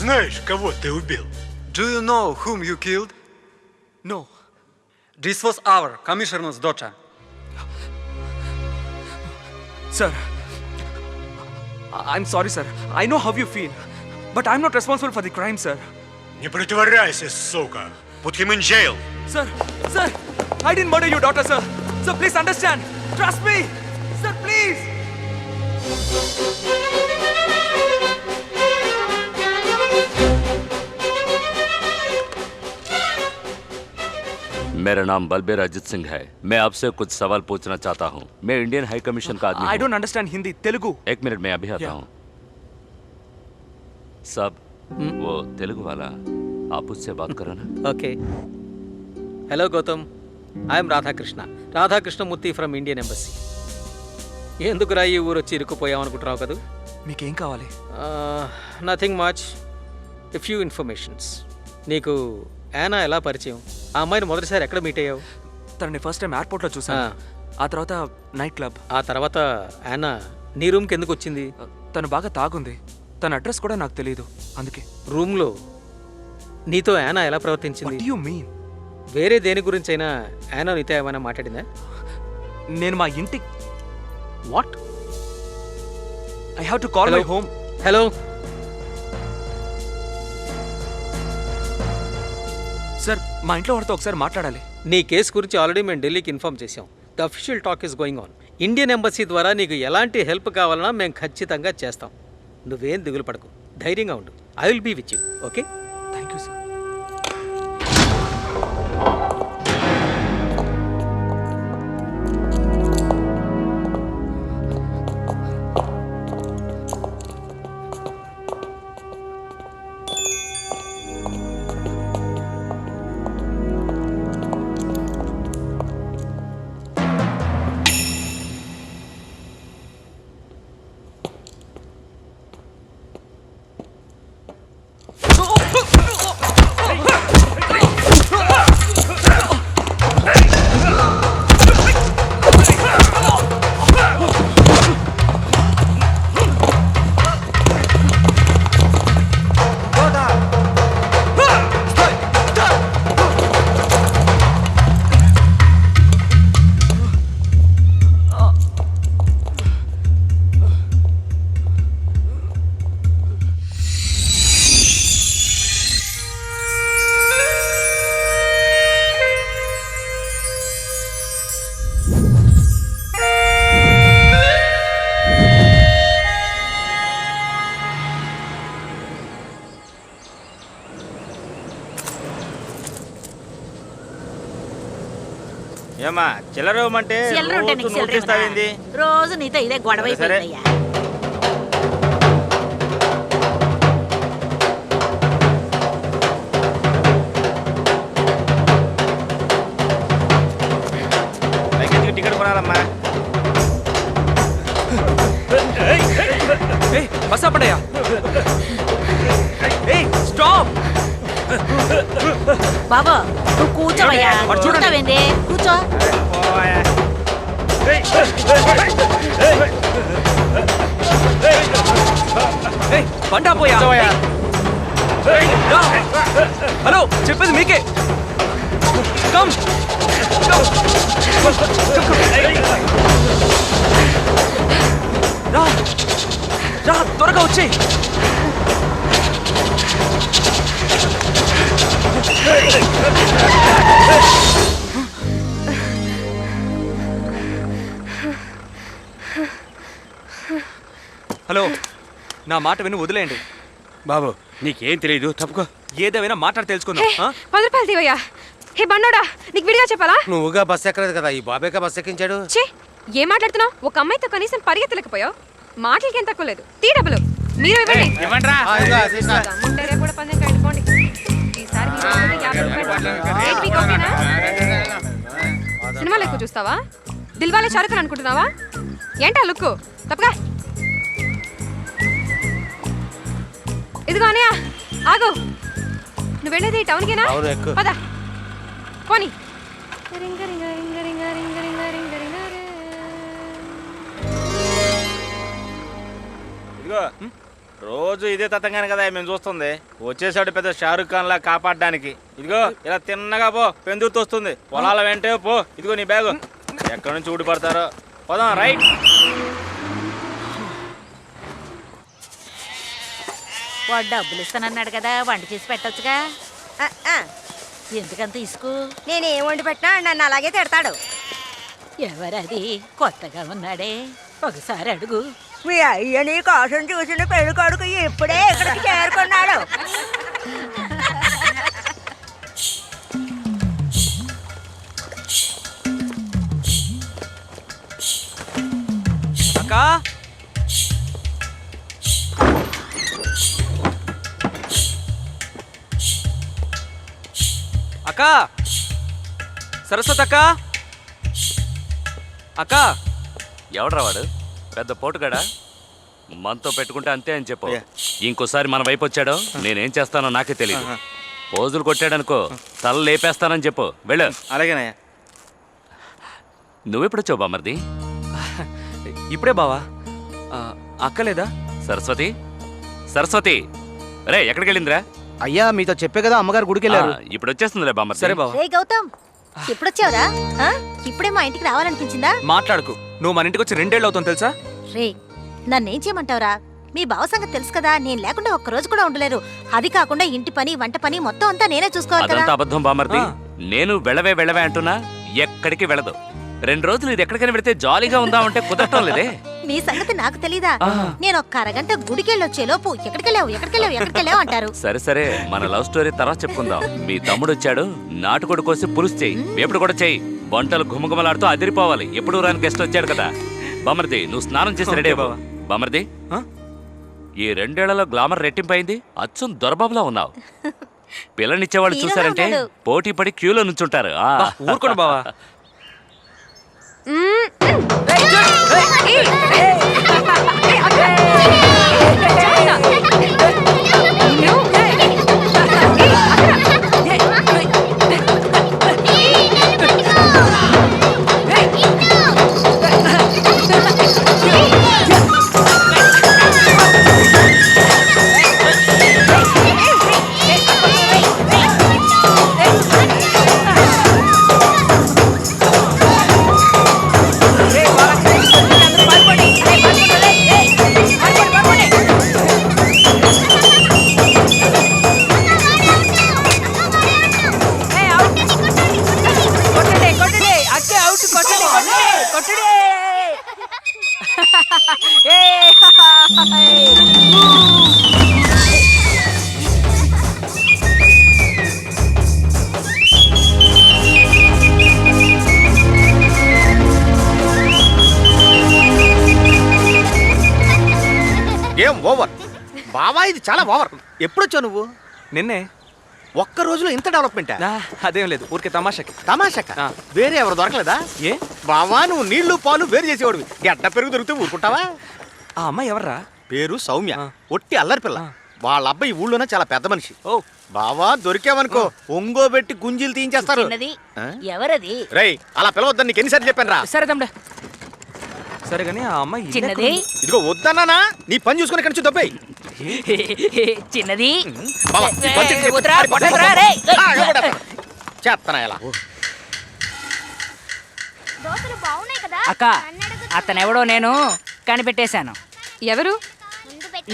Знаешь, кого ты убил? Do you know whom you killed? No. This was our commissioner's daughter. Sir, I'm sorry, sir. I know how you feel. But I'm not responsible for the crime, sir. Не притворяйся, сука. Put him in jail. Sir, I didn't murder your daughter, sir. Sir, please understand. Trust me. Sir, please. मेरा नाम बलबीर अजित सिंह है। मैं आपसे कुछ सवाल पूछना चाहता हूँ। मैं इंडियन हाई कमीशन का आदमी I हूँ। don't understand Hindi, Telugu. एक मिनट में अभी आता हूँ। सब वो तेलुगु वाला, आप उससे बात करो ना। Okay hello Gautam I'm Radhakrishna Radhakrishnamurthy from Indian embassy. ఎందుకురా ఈ ఊరు వచ్చి ఇరుక్కుపోయామనుకుంటున్నావు కదా? మీకేం కావాలి? Nothing much, a few informations. నీకు యానా ఎలా పరిచయం? ఆ అమ్మాయిని మొదటిసారి ఎక్కడ మీట్ అయ్యావు? తనని ఫస్ట్ టైం ఎయిర్పోర్ట్లో చూసాను. ఆ తర్వాత నైట్ క్లబ్. ఆ తర్వాత యానా నీ రూమ్కి ఎందుకు వచ్చింది? తను బాగా తాగుంది. తన అడ్రస్ కూడా నాకు తెలియదు, అందుకే. రూమ్లో నీతో యానా ఎలా ప్రవర్తించింది? What do you mean? వేరే దేని గురించైనా యానా నీతో ఏమైనా మాట్లాడిందా? నేను మా ఇంటి what? I have to call my home. Hello sir, మా ఇంట్లో వాడితో ఒకసారి మాట్లాడాలి. నీ కేసు గురించి ఆల్రెడీ మేము ఢిల్లీకి ఇన్ఫార్మ్ చేసాం. The official talk is going on. Indian embassy ద్వారా నీకు ఎలాంటి హెల్ప్ కావాలన్నా మేము ఖచ్చితంగా చేస్తాం. నువ్వేం దిగులు పడకు, ధైర్యంగా ఉండు. I will be with you. Okay? Thank you sir. ఏమా చిల్లర ఇవ్వమంటే రోజు నీతో ఇదే గొడవ అయిపోయిందయ్యా. టికెట్ కొనాలమ్మా. బస్ ఆపండియా. స్టాప్ బాబా, నువ్వు కూర్చోవయ్యా. చూడవేంది? కూర్చో. బండి ఆపోయా. హలో, చెప్పేది మీకే. కమ్ రా రా, త్వరగా వచ్చేయ్. హలో, నా మాట విని వదిలేయండి. బాబు నీకేం తెలియదు, తప్పుకో. ఏదేమైనా మాట్లాడి తెలుసుకుందాం. 10 రూపాయలు తీవయ్యా. హే బండోడా, నీకు విడిగా చెప్పాలా? నువ్వుగా బస్ ఎక్కలేదు కదా, ఈ బాబేగా బస్ ఎక్కించాడు. ఛీ, ఏం మాట్లాడుతున్నావు? ఒక అమ్మాయితో కనీసం పరిగెత్తలేకపోయావు. మాటలకి ఏం తక్కువ లేదు. తీ డబ్బులు మీరు ఇవ్వండి. ముంటే రేపు కూడా 10 వెళ్ళిపోండి. ఈసారి మీరు 50 రూపాయలు. ఏంటి మీకు ఓకేనా? సినిమాలు ఎక్కువ చూస్తావా? దిల్వాలే షారుఖ్ ఖాన్ అనుకుంటున్నావా? ఏంటా లుక్? తప్పగా ఇదిగో అనయ్య, ఆగు. నువ్వు వెళ్ళేది టౌన్కేనా? పద పోనీ. ఇదిగో రోజు ఇదే తతంగానే కదా మేము చూస్తుంది. వచ్చేసాడు పెద్ద షారుఖ్ ఖాన్ లా కాపాడడానికి. ఇదిగో ఇలా తిన్నగా పో, పెందుతూ వస్తుంది. పొలాల వెంటే పో. ఇదిగో నీ బ్యాగు. ఎక్కడి నుంచి ఊడిపడతారో. పోదాం, రైట్. వాడు డబ్బులు ఇస్తానన్నాడు కదా, వంట చేసి పెట్టొచ్చుగా. ఎందుకంత ఇసుకు? నేనేం వండి పెట్టినా నన్ను అలాగే తిడతాడు. ఎవరది కొత్తగా ఉన్నాడే, ఒకసారి అడుగు. మీ అయ్య నీ కోసం చూసిన పెళ్లి కొడుకు ఇప్పుడే ఇక్కడికి చేరుకున్నాడు. అక్కా, అక్కా, సరస్వతి అక్క, అక్క. ఎవడ్రా వాడు? పెద్ద పోటుగాడా? మనతో పెట్టుకుంటే అంతే అని చెప్పు. ఇంకోసారి మన వైపు వచ్చాడో నేనేం చేస్తానో నాకే తెలియదు. పోజులు కొట్టాడనుకో తల లేపేస్తానని చెప్పు. వెళ్ళు. అలాగేనయ్యా. నువ్వెప్పుడు వచ్చావు బామర్ది? ఇప్పుడే బావా. అక్కలేదా? సరస్వతి, సరస్వతి, రే ఎక్కడికి వెళ్ళిందిరా? అయ్యా మీతో చెప్పే కదా అమ్మగారు గుడికి వెళ్ళారు. ఇప్పుడు వచ్చేస్తుందిలే బామర్ది. సరే బావా. రే గౌతమ్, ఎప్పుడొచ్చావురా? ఇప్పుడే మా ఇంటికి రావాలనిపించిందా? మాట్లాడుకు. నువ్వు మన ఇంటికి వచ్చి 2 ఏళ్ళు అవుతుంది తెలుసా? రే, నన్నేం చేయమంటావురా? మీ బావ సంగతి తెలుసు కదా, నేను లేకుండా ఒక్క రోజు కూడా ఉండలేరు. అది కాకుండా ఇంటి పని, వంట పని మొత్తం అంతా నేనే చూసుకోవాలి కదా. అదంతా అబద్ధం బామర్ది. నేను వెళ్ళవే వెళ్ళవే అంటున్నా, ఎక్కడికి వెళ్ళదు. 2 రోజులు ఇది ఎక్కడికైనా వెళితే జాలీగా ఉందామంటే కుదరటం లేదే. నీ సంగతి నాకు తెలీదా? నేను ఒక్క అరగంట గుడికెళ్ళొచ్చే లోపు ఎక్కడికెళ్ళావు అంటారు. సరే సరే, మన లవ్ స్టోరీ తర్వాత చెప్పుకుందాం. మీ తమ్ముడు వచ్చాడు, నాటుకోడి కోసి పులుసు చెయ్యి, వేపుడు కూడా చెయ్యి. వంటలు గుమగుమలాడుతూ అదిరిపోవాలి. ఎప్పుడు రాని గెస్ట్ వచ్చాడు కదా. బామర్ది, నువ్వు స్నానం చేసి రెడీ అవ్వు. బామర్ది, ఈ 2 ఏళ్లలో గ్లామర్ రెట్టింపైంది. అచ్చం దొరబాబులా ఉన్నావు. పిల్లనిచ్చేవాళ్ళు చూసారంటే పోటీ పడి క్యూలో నుంచుంటారు. ఊరుకోండి బావా. ఏం ఓవర్ బావా, ఇది చాలా ఓవర్. ఎప్పుడొచ్చావు నువ్వు? నిన్నే. ఒక్క రోజులో ఇంత డెవలప్మెంట్? అదేం లేదు, ఊరికే తమాషాకి. తమాషాక? వేరే ఎవరు దొరకలేదా? ఏ బావా, నువ్వు నీళ్లు పాలు వేరు చేసేవాడు. గడ్డ పెరుగు దొరికితే ఊరుకుంటావా? ఆ అమ్మాయి ఎవర్రా? పేరు సౌమ్య, ఒట్టి అల్లరి పిల్ల. వాళ్ళ అబ్బాయి ఊళ్ళోనే చాలా పెద్ద మనిషి. ఓ బావా, దొరికావనుకో ఒంగోబెట్టి గుంజీలు తీయించేస్తారు. ఎవరది? రేయ్, అలా పిలవద్దని నీకు ఎన్నిసార్లు చెప్పాను రా. సరే తమ్ముడా. సరే కానీ ఆ అమ్మాయి చిన్నది. ఇదిగో వద్దన్నానా, నీ పని చూసుకుని ఇక్కడి నుంచి దొబ్బాయి. చిన్నది. బావా, ఈ పని చేసి చెప్పు. వదరా, కొట్టకురా, రేయ్. చేత్తనా ఇలా? అక్క, అతనెవడో నేను కనిపెట్టేశాను. ఎవరు?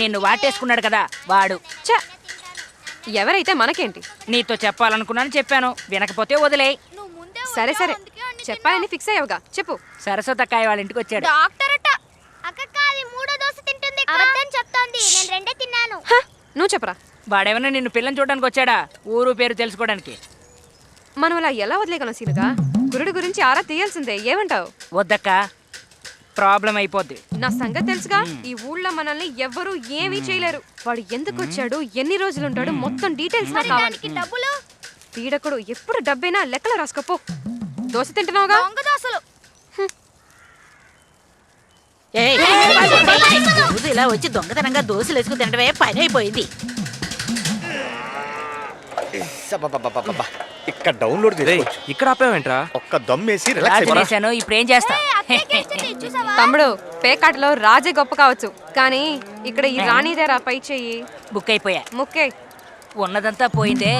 నిన్ను వాటేసుకున్నాడు కదా వాడు. ఛ! ఎవరైతే మనకేంటి? నీతో చెప్పాలనుకున్నాను, చెప్పాను. వినకపోతే వదిలే. సరే సరే, చెప్పాలని ఫిక్స్ అయ్యావుగా, చెప్పు. సరస్వతి అక్కాయ వాళ్ళ ఇంటికి వచ్చాడు. డాక్టర్ అట. అక్క అది 3వ దోశ తింటుంది. అబద్ధం చెప్తోంది. నేను 2 తిన్నాను. నువ్వు చెప్పరా. వాడేమన్నా నిన్ను పిల్లని చూడడానికి వచ్చాడా, ఊరు పేరు తెలుసుకోవడానికి? మనం అలా ఎలా వదిలేగలం సీనుగా? గురుడి గురించి ఆరా తీయాల్సిందే. ఏమంటావు? వద్దక్క, ప్రాబ్లం అయిపోద్ది. నా సంగతి తెలుసుగా. ఈ ఊళ్ళో మనల్ని ఎవ్వరూ ఏమీ చేయలేరు. వాడు ఎందుకు వచ్చాడు, ఎన్ని రోజులు ఉంటాడు, మొత్తం డీటెయిల్స్ నాకు కావాలి. పీడకుడు ఎప్పుడు డబ్బైనా లెక్కలు రాసుకోపో. దోశ తింటున్నావుగా? రోజు ఇలా వచ్చి దొంగతనంగా దోశలు వేసుకుని తినడమే పని అయిపోయింది. ఇక్కడ డౌన్లోడ్ చేసి ఇక్కడ ఆపావేంట్రా? ఒక్క దమ్మేసి రిలాక్స్ అయిపోరా. ఇప్పుడు ఏం చేస్తా? తమ్ముడు పేకాటలో రాజే గొప్ప కావచ్చు కానీ ఇక్కడ ఈ రాణిదేరా పై చెయ్యి బుక్ అయిపోయా ముక్కే ఉన్నదంతా పోయిందే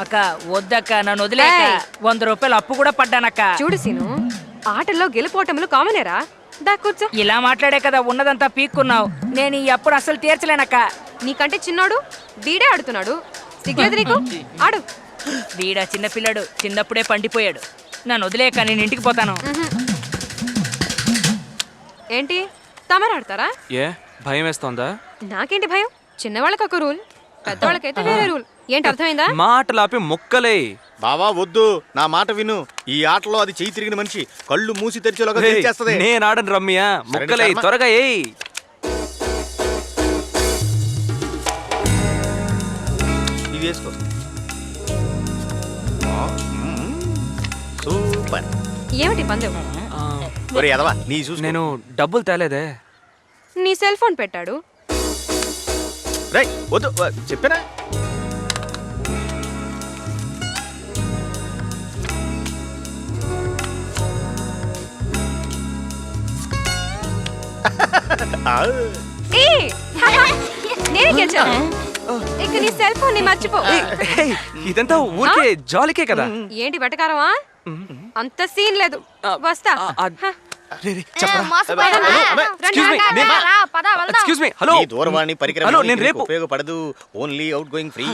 అక్క వద్దక్క నన్ను వదిలేక ఏయ్. 100 రూపాయలు అప్పు కూడా పడ్డానక్క చూడు సీను ఆటల్లో గెలుపోటములు కామనేరా దా కూర్చో ఇలా మాట్లాడే కదా ఉన్నదంతా పీక్కున్నావు నేను ఈ అప్పుడు అసలు తీర్చలేనక్క నీకంటే చిన్నోడు వీడే ఆడుతున్నాడు సిగ్గులేదు నీకు ఆడు వీడా చిన్నపిల్లడు చిన్నప్పుడే పండిపోయాడు నన్ను వదిలేక నేను ఇంటికి పోతాను ఏంటి తమరాడతారా ఏ భయం వేస్తోందా నాకేంటి భయం చిన్నవాళ్ళకి ఒక రూల్ పెద్దవాళ్ళకైతే వేరే రూల్ ఏంటి అర్థమైందా మాటలాపి మొక్కలే బావా వద్దు నా మాట విను ఈ ఆటలో అది చెయ్యి తిరిగిన మనిషి కళ్ళు మూసి తెరిచేలోగా తెరిచేస్తది. నేను ఆడను రమ్య మొక్కలే శర్మ. త్వరగా ఏయ్ ఇది వేసుకో సూపర్. ఏమిటి పందెం ఒరే ఎదవా నీ చూసుకో. నేను డబ్బులు తేలేదే నీ సెల్ ఫోన్ పెట్టాడు రేయ్ వద్దు చెప్పానా ఏయ్, నేనే గెలిచాను ఇక నీ సెల్ ఫోన్ ని మర్చిపో ఏయ్, ఇదంతా ఊరికే జాలికే కదా ఏంటి వెటకారమా అంత సీన్ లేదు వస్తా హ. Excuse me, excuse me hello ఈ దూరవాణి పరికరం హలో, ఏమీ నేను దీనికి రేపు- ఉపయోగపడదు ఓన్లీ అవుట్ గోయింగ్ ఫ్రీ